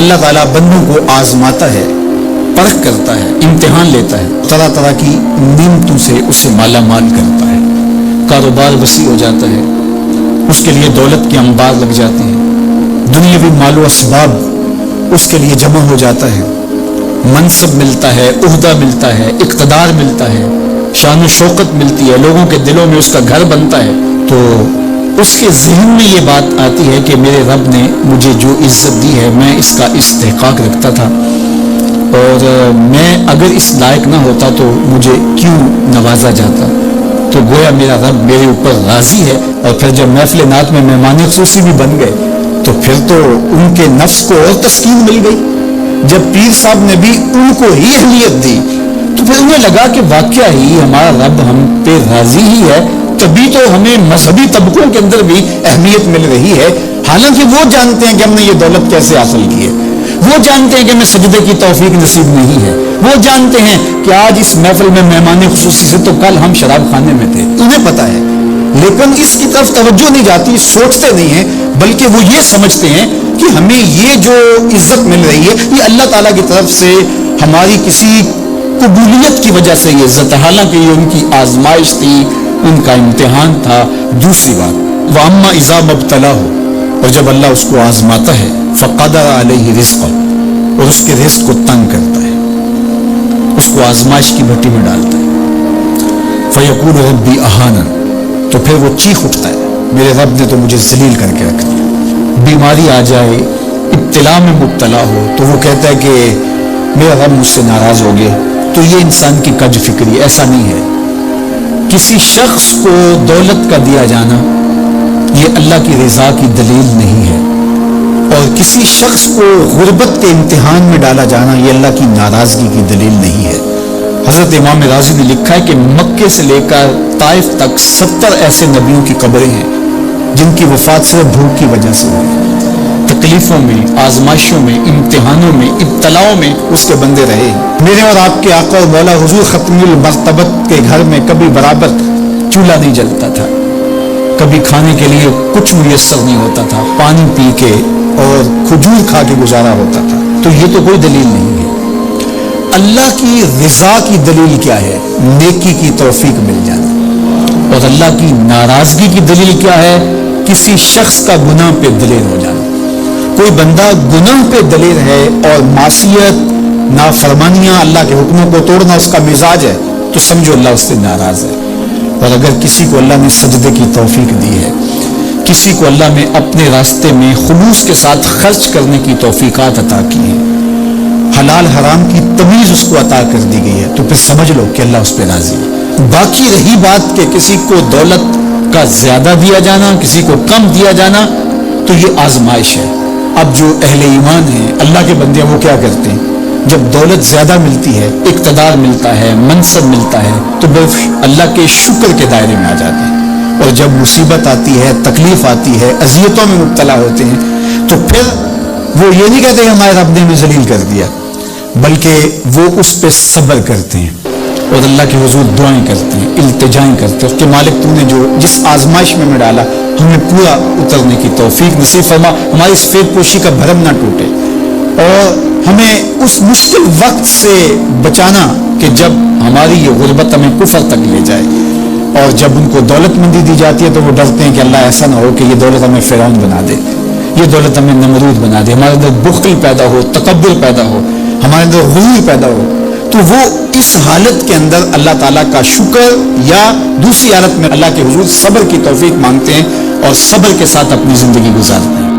اللہ تعالیٰ بندوں کو آزماتا ہے، پرکھ کرتا ہے، امتحان لیتا ہے، طرح طرح کی نعمتوں سے اسے مالا مال کرتا ہے، کاروبار وسیع ہو جاتا ہے، اس کے لیے دولت کے انبار لگ جاتے ہیں، دنیاوی مال و اسباب اس کے لیے جمع ہو جاتا ہے، منصب ملتا ہے، عہدہ ملتا ہے، اقتدار ملتا ہے، شان و شوکت ملتی ہے، لوگوں کے دلوں میں اس کا گھر بنتا ہے، تو اس کے ذہن میں یہ بات آتی ہے کہ میرے رب نے مجھے جو عزت دی ہے میں اس کا استحقاق رکھتا تھا، اور میں اگر اس لائق نہ ہوتا تو مجھے کیوں نوازا جاتا، تو گویا میرا رب میرے اوپر راضی ہے۔ اور پھر جب محفل نعت میں مہمان خصوصی بھی بن گئے تو پھر تو ان کے نفس کو اور تسکین مل گئی۔ جب پیر صاحب نے بھی ان کو ہی اہلیت دی تو پھر انہیں لگا کہ واقعہ ہی ہمارا رب ہم پہ راضی ہی ہے، تبھی تو ہمیں مذہبی طبقوں کے اندر بھی اہمیت مل رہی ہے، حالانکہ وہ جانتے ہیں کہ ہم نے یہ دولت کیسے حاصل کی ہے، وہ جانتے ہیں کہ ہمیں سجدے کی توفیق نصیب نہیں ہے، وہ جانتے ہیں کہ آج اس محفل میں مہمان خصوصی سے تو کل ہم شراب خانے میں تھے، انہیں پتا ہے، لیکن اس کی طرف توجہ نہیں جاتی، سوچتے نہیں ہیں، بلکہ وہ یہ سمجھتے ہیں کہ ہمیں یہ جو عزت مل رہی ہے یہ اللہ تعالیٰ کی طرف سے ہماری کسی قبولیت کی وجہ سے یہ عزت ہے، حالانکہ یہ ان کی آزمائش تھی، ان کا امتحان تھا۔ دوسری بات، وَأَمَّا إِذَا مَبْتَلَاهُ، اور جب اللہ اس کو آزماتا ہے، فَقَدَرَ عَلَيْهِ رِزْقَهُ، اور اس کے رزق کو تنگ کرتا ہے، اس کو آزمائش کی بھٹی میں ڈالتا ہے، فَيَقُولُ رَبِّي أَهَانَنِ، تو پھر وہ چیخ اٹھتا ہے، میرے رب نے تو مجھے ذلیل کر کے رکھ دیا۔ بیماری آ جائے، ابتلا میں مبتلا ہو تو وہ کہتا ہے کہ میرا رب مجھ سے ناراض ہو گیا، تو یہ انسان کی کج فکری، ایسا نہیں ہے۔ کسی شخص کو دولت کا دیا جانا یہ اللہ کی رضا کی دلیل نہیں ہے، اور کسی شخص کو غربت کے امتحان میں ڈالا جانا یہ اللہ کی ناراضگی کی دلیل نہیں ہے۔ حضرت امام رازی نے لکھا ہے کہ مکے سے لے کر طائف تک 70 ایسے نبیوں کی قبریں ہیں جن کی وفات صرف بھوک کی وجہ سے ہوئی، تکلیفوں میں، آزمائشوں میں، امتحانوں میں، ابتلاؤں میں اس کے بندے رہے۔ میرے اور آپ کے آقا و مولا حضور ختم المرتبت کے گھر میں کبھی برابر چولہا نہیں جلتا تھا، کبھی کھانے کے لیے کچھ میسر نہیں ہوتا تھا، پانی پی کے اور کھجور کھا کے گزارا ہوتا تھا، تو یہ تو کوئی دلیل نہیں ہے۔ اللہ کی رضا کی دلیل کیا ہے؟ نیکی کی توفیق مل جانا، اور اللہ کی ناراضگی کی دلیل کیا ہے؟ کسی شخص کا گناہ پہ دلیر ہو جانا۔ کوئی بندہ گناہ پہ دلیر ہے اور معصیت، نافرمانیاں، اللہ کے حکموں کو توڑنا اس کا مزاج ہے، تو سمجھو اللہ اس سے ناراض ہے۔ اور اگر کسی کو اللہ نے سجدے کی توفیق دی ہے، کسی کو اللہ نے اپنے راستے میں خلوص کے ساتھ خرچ کرنے کی توفیقات عطا کی ہیں، حلال حرام کی تمیز اس کو عطا کر دی گئی ہے، تو پھر سمجھ لو کہ اللہ اس پہ راضی ہے۔ باقی رہی بات کہ کسی کو دولت کا زیادہ دیا جانا، کسی کو کم دیا جانا، تو یہ آزمائش ہے۔ اب جو اہل ایمان ہیں، اللہ کے بندے، وہ کیا کرتے ہیں؟ جب دولت زیادہ ملتی ہے، اقتدار ملتا ہے، منصب ملتا ہے، تو بس اللہ کے شکر کے دائرے میں آ جاتے ہیں، اور جب مصیبت آتی ہے، تکلیف آتی ہے، اذیتوں میں مبتلا ہوتے ہیں، تو پھر وہ یہ نہیں کہتے کہ ہمارے رب نے ہمیں ذلیل کر دیا، بلکہ وہ اس پہ صبر کرتے ہیں اور اللہ کے حضور دعائیں کرتے ہیں، التجائیں کرتے ہیں کہ مالک تو نے جو جس آزمائش میں ڈالا ہمیں پورا اترنے کی توفیق نصیب فرما، ہماری اس فیض پوشی کا بھرم نہ ٹوٹے، اور ہمیں اس مشکل وقت سے بچانا کہ جب ہماری یہ غربت ہمیں کفر تک لے جائے، اور جب ان کو دولت مندی دی جاتی ہے تو وہ ڈرتے ہیں کہ اللہ ایسا نہ ہو کہ یہ دولت ہمیں فرعون بنا دے، یہ دولت ہمیں نمرود بنا دے، ہمارے اندر بخل پیدا ہو، تکبر پیدا ہو، ہمارے اندر غرور پیدا ہو، تو وہ اس حالت کے اندر اللہ تعالیٰ کا شکر یا دوسری حالت میں اللہ کے حضور صبر کی توفیق مانگتے ہیں اور صبر کے ساتھ اپنی زندگی گزارتے ہیں۔